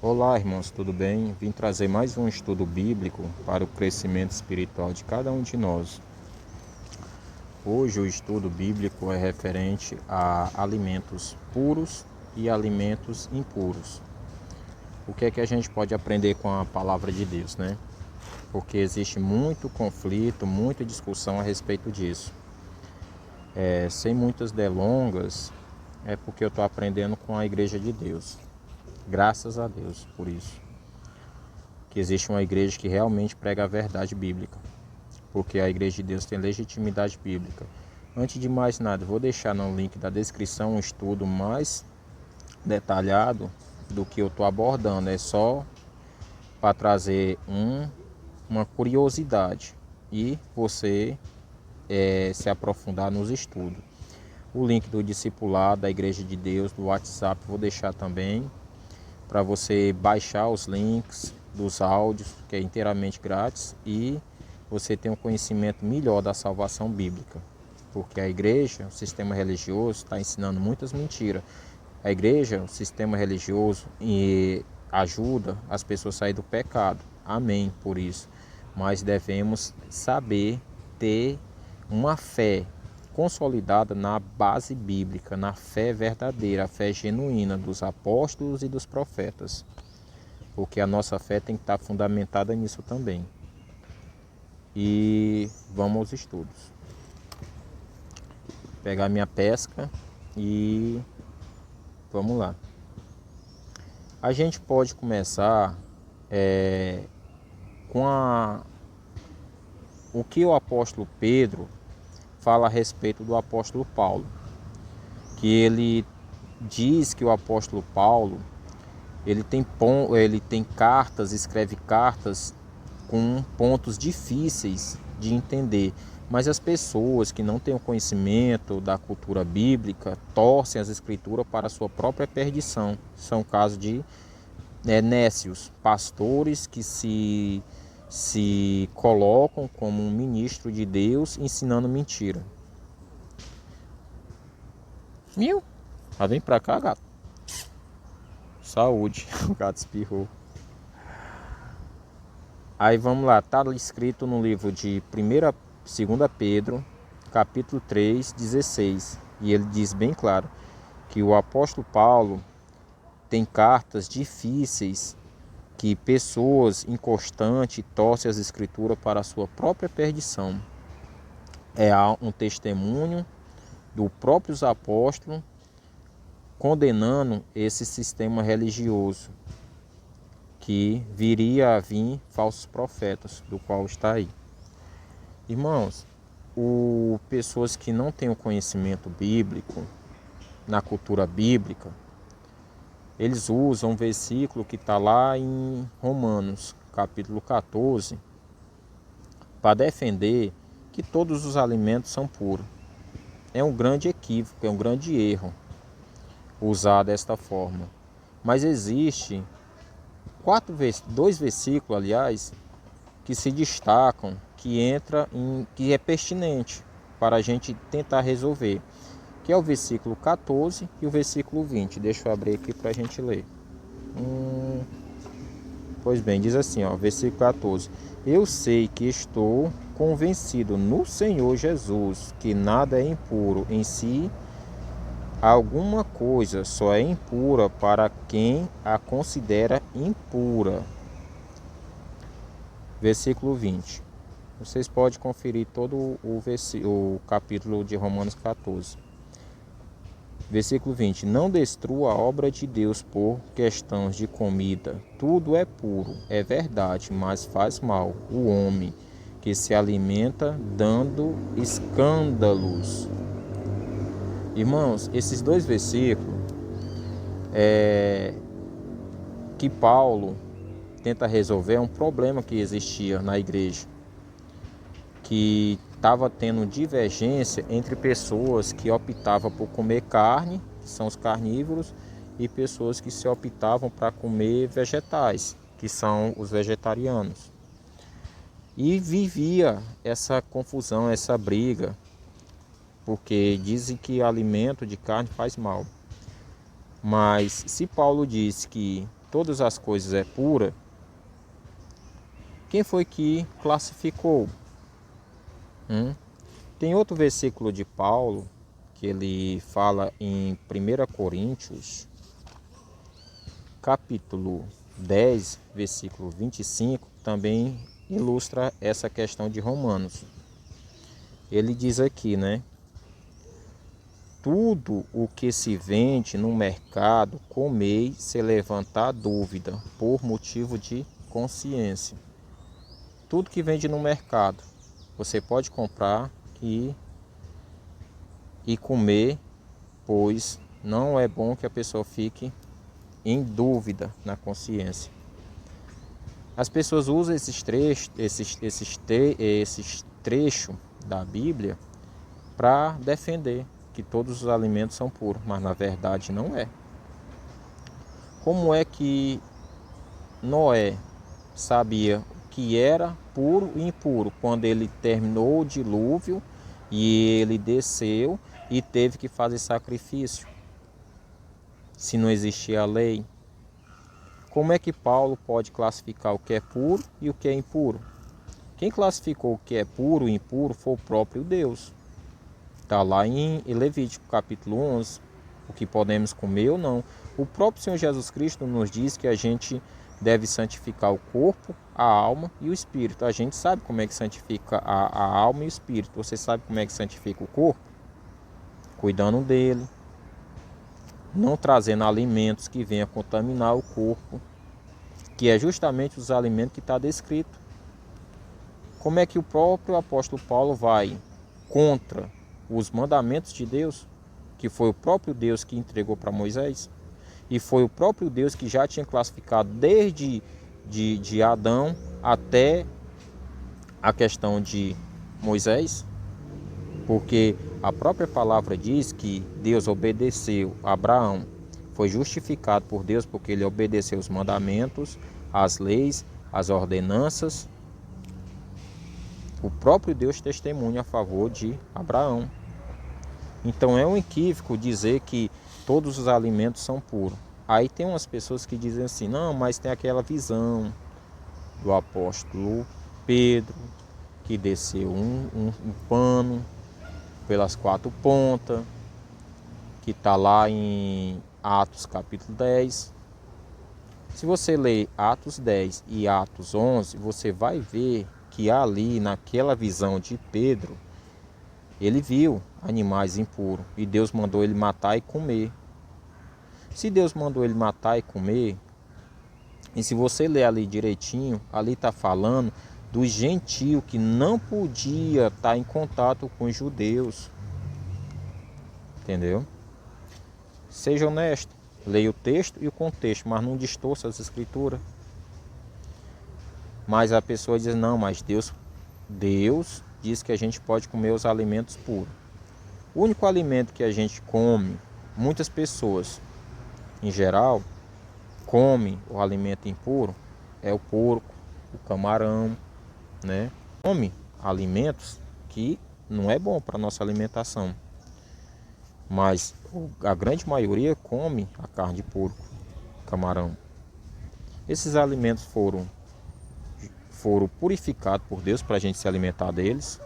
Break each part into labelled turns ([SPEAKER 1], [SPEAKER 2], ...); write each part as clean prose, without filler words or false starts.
[SPEAKER 1] Olá, irmãos, tudo bem? Vim trazer mais um estudo bíblico para o crescimento espiritual de cada um de nós. Hoje o estudo bíblico é referente a alimentos puros e alimentos impuros. O que é que a gente pode aprender com a palavra de Deus, né? Porque existe muito conflito, muita discussão a respeito disso. Sem muitas delongas, é porque eu estou aprendendo com a Igreja de Deus. Graças a Deus por isso. Que existe uma igreja que realmente prega a verdade bíblica, porque a Igreja de Deus tem legitimidade bíblica. Antes de mais nada, vou deixar no link da descrição um estudo mais detalhado do que eu estou abordando. É só para trazer uma curiosidade e você se aprofundar nos estudos. O link do discipulado da Igreja de Deus, do WhatsApp, vou deixar também para você baixar os links dos áudios, que é inteiramente grátis, e você ter um conhecimento melhor da salvação bíblica. Porque a igreja, o sistema religioso, está ensinando muitas mentiras. A igreja, o sistema religioso, ajuda as pessoas a sair do pecado. Amém por isso. Mas devemos saber ter uma fé consolidada na base bíblica, na fé verdadeira, a fé genuína dos apóstolos e dos profetas. Porque a nossa fé tem que estar fundamentada nisso também. E vamos aos estudos. Vou pegar minha pesca e vamos lá. A gente pode começar com o que o apóstolo Pedro fala a respeito do apóstolo Paulo. Que ele diz que o apóstolo Paulo ele tem cartas, escreve cartas com pontos difíceis de entender. Mas as pessoas que não têm o conhecimento da cultura bíblica torcem as escrituras para a sua própria perdição. São casos de nécios, pastores que se colocam como um ministro de Deus ensinando mentira. Vem pra cá, gato. Saúde, o gato espirrou. Aí vamos lá, está escrito no livro de 2 Pedro, capítulo 3, 16. E ele diz bem claro que o apóstolo Paulo tem cartas difíceis que pessoas inconstantes torcem as escrituras para a sua própria perdição. É um testemunho dos próprios apóstolos condenando esse sistema religioso que viria a vir falsos profetas, do qual está aí. Irmãos, pessoas que não têm o conhecimento bíblico, na cultura bíblica, eles usam um versículo que está lá em Romanos, capítulo 14, para defender que todos os alimentos são puros. É um grande equívoco, é um grande erro usar desta forma. Mas existe dois versículos, aliás, que se destacam, que é pertinente para a gente tentar resolver, que é o versículo 14 e o versículo 20. Deixa eu abrir aqui para a gente ler. Pois bem, diz assim, versículo 14. Eu sei que estou convencido no Senhor Jesus que nada é impuro em si. Alguma coisa só é impura para quem a considera impura. Versículo 20. Vocês podem conferir todo o capítulo de Romanos 14. Versículo 20. Não destrua a obra de Deus por questões de comida. Tudo é puro, é verdade, mas faz mal o homem que se alimenta dando escândalos. Irmãos, esses dois versículos que Paulo tenta resolver um problema que existia na igreja, que estava tendo divergência entre pessoas que optavam por comer carne, que são os carnívoros, e pessoas que se optavam para comer vegetais, que são os vegetarianos. E vivia essa confusão, essa briga, porque dizem que alimento de carne faz mal. Mas se Paulo diz que todas as coisas é pura, quem foi que classificou? Tem outro versículo de Paulo que ele fala em 1 Coríntios, capítulo 10, versículo 25, também ilustra essa questão de Romanos. Ele diz aqui, né? Tudo o que se vende no mercado, comei se levantar dúvida por motivo de consciência. Tudo que vende no mercado, você pode comprar e comer, pois não é bom que a pessoa fique em dúvida na consciência. As pessoas usam esses trechos da Bíblia para defender que todos os alimentos são puros, mas na verdade não é. Como é que Noé sabia o que era puro e impuro quando ele terminou o dilúvio e ele desceu e teve que fazer sacrifício? Se não existia a lei, como é que Paulo pode classificar o que é puro e o que é impuro? Quem classificou o que é puro e impuro foi o próprio Deus. Está lá em Levítico capítulo 11, o que podemos comer ou não. O próprio Senhor Jesus Cristo nos diz que a gente deve santificar o corpo, a alma e o espírito. A gente sabe como é que santifica a alma e o espírito. Você sabe como é que santifica o corpo? Cuidando dele, não trazendo alimentos que venham contaminar o corpo, que é justamente os alimentos que está descrito. Como é que o próprio apóstolo Paulo vai contra os mandamentos de Deus, que foi o próprio Deus que entregou para Moisés, e foi o próprio Deus que já tinha classificado desde de Adão até a questão de Moisés? Porque a própria palavra diz que Deus obedeceu a Abraão, foi justificado por Deus porque ele obedeceu os mandamentos, as leis, as ordenanças. O próprio Deus testemunha a favor de Abraão. Então é um equívoco dizer que todos os alimentos são puros. Aí tem umas pessoas que dizem assim, não, mas tem aquela visão do apóstolo Pedro, que desceu um pano pelas 4 pontas, que está lá em Atos capítulo 10. Se você ler Atos 10 e Atos 11, você vai ver que ali naquela visão de Pedro, ele viu animais impuros e Deus mandou ele matar e comer. Se Deus mandou ele matar e comer, e se você ler ali direitinho, ali está falando do gentio que não podia estar em contato com os judeus. Entendeu? Seja honesto, leia o texto e o contexto, mas não distorça as escrituras. Mas a pessoa diz, não, mas Deus diz que a gente pode comer os alimentos puros. O único alimento que a gente come, muitas pessoas, em geral, come o alimento impuro, é o porco, o camarão, né? Come alimentos que não é bom para a nossa alimentação. Mas a grande maioria come a carne de porco, camarão. Esses alimentos foram purificados por Deus para a gente se alimentar deles?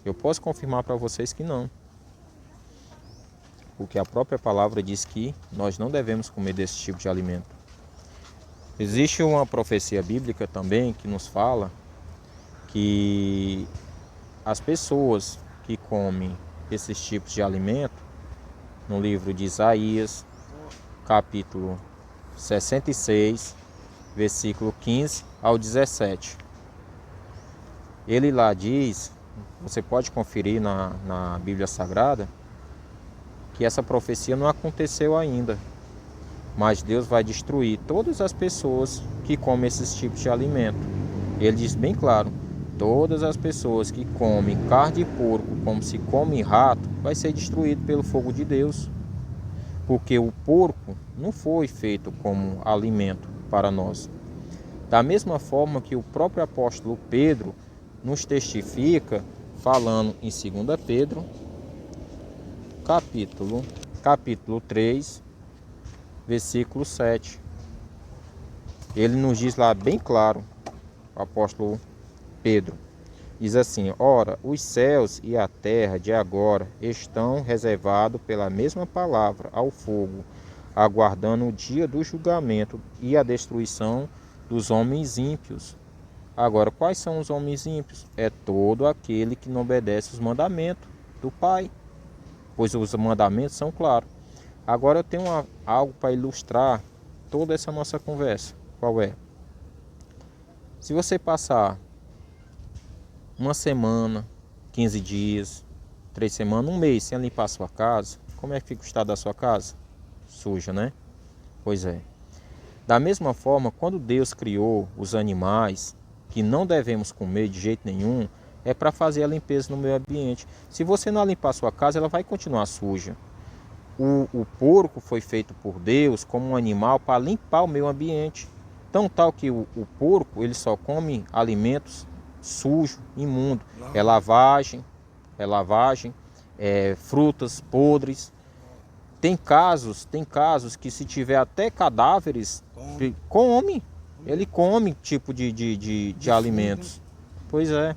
[SPEAKER 1] Eu posso confirmar para vocês que não. Porque a própria palavra diz que nós não devemos comer desse tipo de alimento. Existe uma profecia bíblica também que nos fala que as pessoas que comem esses tipos de alimento, no livro de Isaías, capítulo 66, versículo 15 ao 17. Ele lá diz, você pode conferir na Bíblia Sagrada, que essa profecia não aconteceu ainda, mas Deus vai destruir todas as pessoas que comem esses tipos de alimento. Ele diz bem claro, todas as pessoas que comem carne de porco como se come rato, vai ser destruído pelo fogo de Deus. Porque o porco não foi feito como alimento para nós. Da mesma forma que o próprio apóstolo Pedro nos testifica, falando em 2 Pedro, capítulo 3, versículo 7. Ele nos diz lá bem claro, o apóstolo Pedro, diz assim: ora, os céus e a terra de agora estão reservados pela mesma palavra ao fogo, aguardando o dia do julgamento e a destruição dos homens ímpios. Agora, quais são os homens ímpios? É todo aquele que não obedece os mandamentos do Pai, pois os mandamentos são claros. Agora eu tenho algo para ilustrar toda essa nossa conversa. Qual é? Se você passar uma semana, 15 dias, 3 semanas, um mês sem limpar a sua casa, como é que fica o estado da sua casa? Suja, né? Pois é. Da mesma forma, quando Deus criou os animais, que não devemos comer de jeito nenhum, é para fazer a limpeza no meio ambiente. Se você não limpar a sua casa, ela vai continuar suja. O porco foi feito por Deus como um animal para limpar o meio ambiente. Tão tal que o porco ele só come alimentos sujos, imundos. É lavagem, frutas podres. Tem casos que se tiver até cadáveres, come. Ele come tipo de alimentos. Pois é.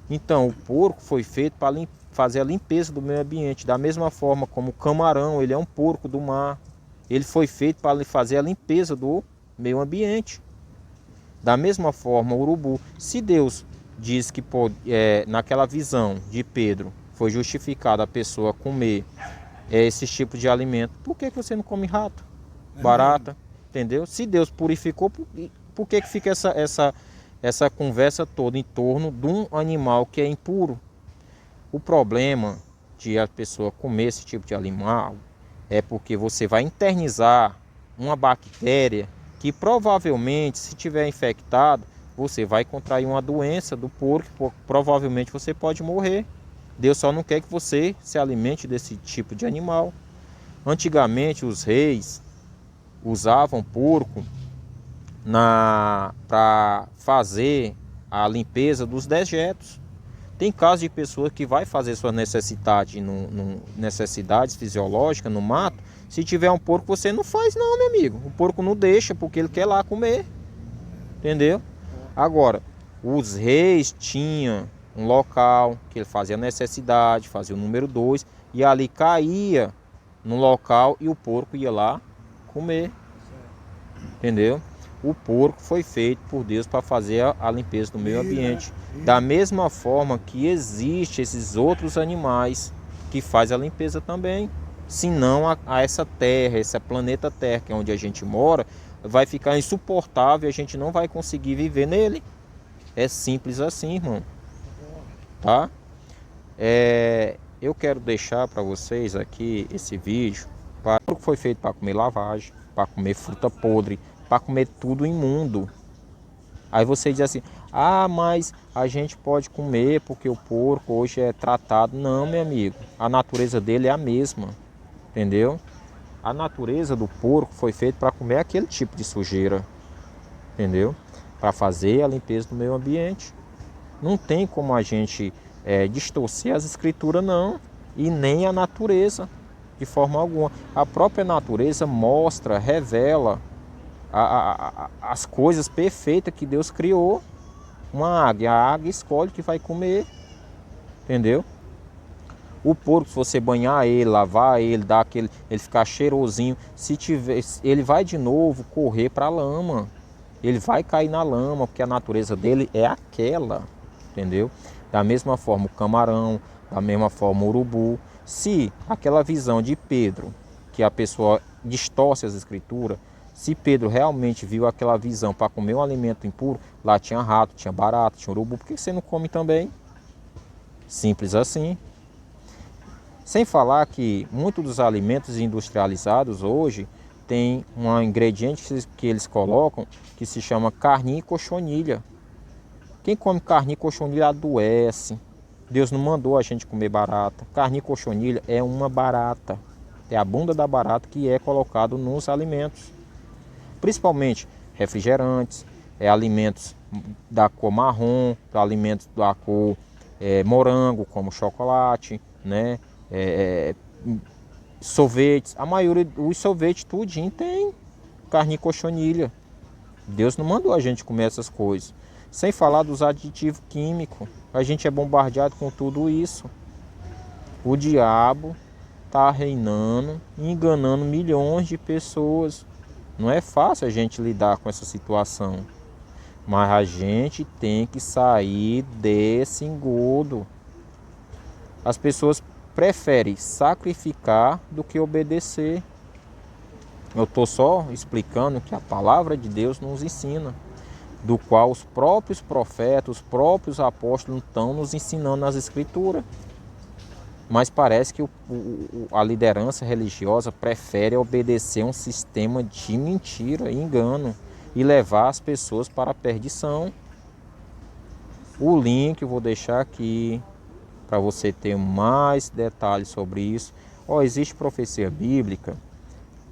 [SPEAKER 1] Então, o porco foi feito para fazer a limpeza do meio ambiente. Da mesma forma como o camarão, ele é um porco do mar. Ele foi feito para fazer a limpeza do meio ambiente. Da mesma forma, o urubu. Se Deus diz que naquela visão de Pedro foi justificada a pessoa comer esse tipo de alimento, por que você não come rato, barata? Entendeu? Se Deus purificou, por que fica essa conversa toda em torno de um animal que é impuro? O problema de a pessoa comer esse tipo de animal é porque você vai internizar uma bactéria que provavelmente, se tiver infectado, você vai contrair uma doença do porco, provavelmente você pode morrer. Deus só não quer que você se alimente desse tipo de animal. Antigamente os reis usavam porco para fazer a limpeza dos dejetos. Tem casos de pessoas que vai fazer sua necessidades fisiológicas no mato. Se tiver um porco, você não faz não, meu amigo. O porco não deixa porque ele quer lá comer. Entendeu? Agora, os reis tinham um local que ele fazia necessidade, fazia o número 2, e ali caía no local e o porco ia lá comer. Entendeu? O porco foi feito por Deus para fazer a limpeza do meio ambiente. Da mesma forma que existem esses outros animais que fazem a limpeza também. Senão a essa terra, esse planeta Terra, que é onde a gente mora, vai ficar insuportável e a gente não vai conseguir viver nele. É simples assim, irmão. Tá? Eu quero deixar para vocês aqui esse vídeo. O porco foi feito para comer lavagem, para comer fruta podre, para comer tudo imundo. Aí você diz assim: ah, mas a gente pode comer porque o porco hoje é tratado. Não, meu amigo, a natureza dele é a mesma, entendeu? A natureza do porco foi feita para comer aquele tipo de sujeira, entendeu? Para fazer a limpeza do meio ambiente. Não tem como a gente distorcer as escrituras, não, e nem a natureza, de forma alguma. A própria natureza mostra, revela as coisas perfeitas que Deus criou. Uma águia, a águia escolhe o que vai comer, entendeu? O porco, se você banhar ele, lavar ele, dar aquele, ele ficar cheirosinho, se tiver, ele vai de novo correr para a lama. Ele vai cair na lama, porque a natureza dele é aquela, entendeu? Da mesma forma o camarão, da mesma forma o urubu. Se aquela visão de Pedro, que a pessoa distorce as escrituras, se Pedro realmente viu aquela visão para comer um alimento impuro, lá tinha rato, tinha barata, tinha urubu, por que você não come também? Simples assim. Sem falar que muitos dos alimentos industrializados hoje tem um ingrediente que eles colocam que se chama carninha e cochonilha. Quem come carninha e cochonilha adoece. Deus não mandou a gente comer barata. Carninha e cochonilha é uma barata. É a bunda da barata que é colocado nos alimentos. Principalmente refrigerantes, alimentos da cor marrom, alimentos da cor morango, como chocolate, né? Sorvetes, a maioria dos sorvetes tudinho tem carne e cochonilha, Deus não mandou a gente comer essas coisas. Sem falar dos aditivos químicos. A gente é bombardeado com tudo isso. O diabo está reinando e enganando milhões de pessoas. Não é fácil a gente lidar com essa situação. Mas a gente tem que sair desse engodo. As pessoas preferem sacrificar do que obedecer. Eu estou só explicando que a palavra de Deus nos ensina, do qual os próprios profetas, os próprios apóstolos estão nos ensinando nas Escrituras. Mas parece que a liderança religiosa prefere obedecer um sistema de mentira e engano e levar as pessoas para a perdição. O link eu vou deixar aqui para você ter mais detalhes sobre isso. Existe profecia bíblica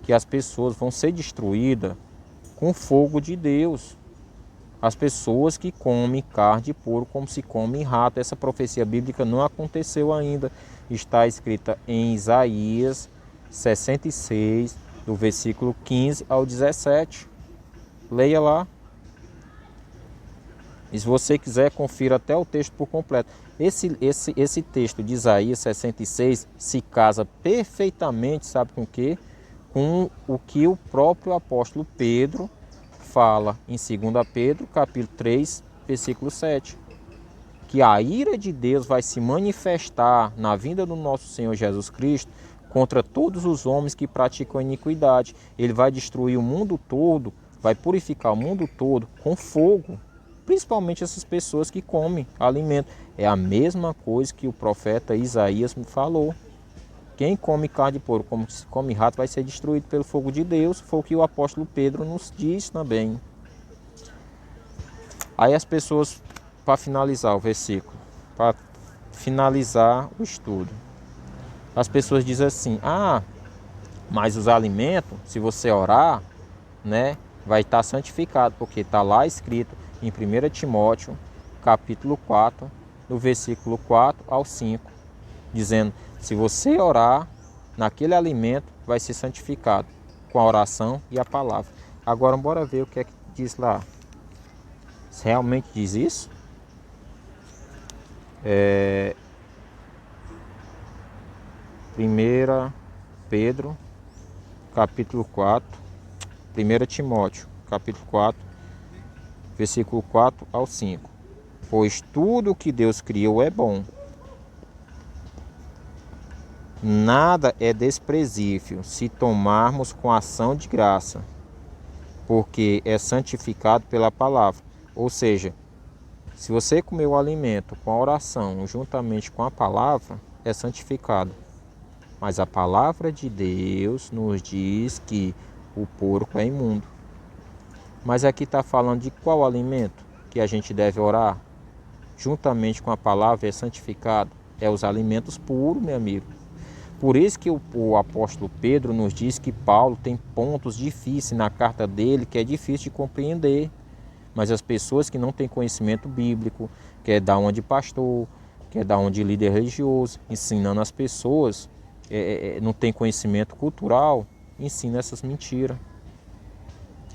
[SPEAKER 1] que as pessoas vão ser destruídas com fogo de Deus. As pessoas que comem carne de porco como se come rato. Essa profecia bíblica não aconteceu ainda. Está escrita em Isaías 66, do versículo 15 ao 17. Leia lá. E se você quiser, confira até o texto por completo. Esse texto de Isaías 66 se casa perfeitamente, sabe com o quê? Com o que o próprio apóstolo Pedro fala em 2 Pedro, capítulo 3, versículo 7. Que a ira de Deus vai se manifestar na vinda do nosso Senhor Jesus Cristo contra todos os homens que praticam iniquidade. Ele vai destruir o mundo todo, vai purificar o mundo todo com fogo. Principalmente essas pessoas que comem alimento. É a mesma coisa que o profeta Isaías me falou. Quem come carne de porco, como se come rato, vai ser destruído pelo fogo de Deus. Foi o que o apóstolo Pedro nos diz também. Aí as pessoas, para finalizar o versículo, para finalizar o estudo, as pessoas dizem assim: mas os alimentos, se você orar, né, vai estar santificado, porque está lá escrito em 1 Timóteo, capítulo 4, do versículo 4 ao 5, dizendo: se você orar naquele alimento, vai ser santificado com a oração e a palavra. Agora, bora ver o que é que diz lá. Se realmente diz isso? 1 Pedro, capítulo 4, 1 Timóteo, capítulo 4, versículo 4 ao 5. Pois tudo que Deus criou é bom. Nada é desprezível se tomarmos com ação de graça, porque é santificado pela palavra. Ou seja, se você comer o alimento com a oração juntamente com a palavra, é santificado. Mas a palavra de Deus nos diz que o porco é imundo. Mas aqui está falando de qual alimento que a gente deve orar? Juntamente com a palavra é santificado. É os alimentos puros, meu amigo. Por isso que o apóstolo Pedro nos diz que Paulo tem pontos difíceis na carta dele, que é difícil de compreender. Mas as pessoas que não têm conhecimento bíblico, que é da onde pastor, que é da onde líder religioso, ensinando as pessoas, não tem conhecimento cultural, ensina essas mentiras.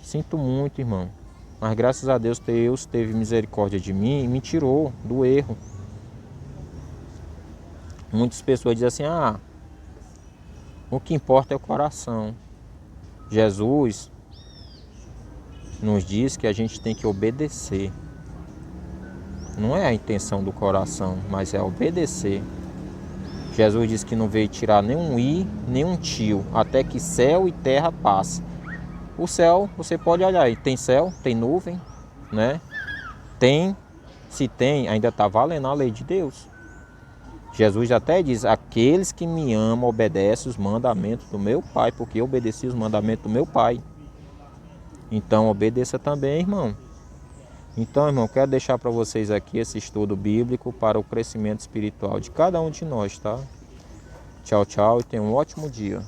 [SPEAKER 1] Sinto muito, irmão. Mas graças a Deus, Deus teve misericórdia de mim e me tirou do erro. Muitas pessoas dizem assim: o que importa é o coração. Jesus nos diz que a gente tem que obedecer. Não é a intenção do coração, mas é obedecer. Jesus diz que não veio tirar nenhum i, nem um tio, até que céu e terra passem. O céu, você pode olhar aí, tem céu, tem nuvem, né? Se tem, ainda está valendo a lei de Deus. Jesus até diz: aqueles que me amam obedecem os mandamentos do meu Pai, porque eu obedeci os mandamentos do meu Pai. Então obedeça também, irmão. Então, irmão, quero deixar para vocês aqui esse estudo bíblico para o crescimento espiritual de cada um de nós, tá? Tchau, tchau e tenha um ótimo dia.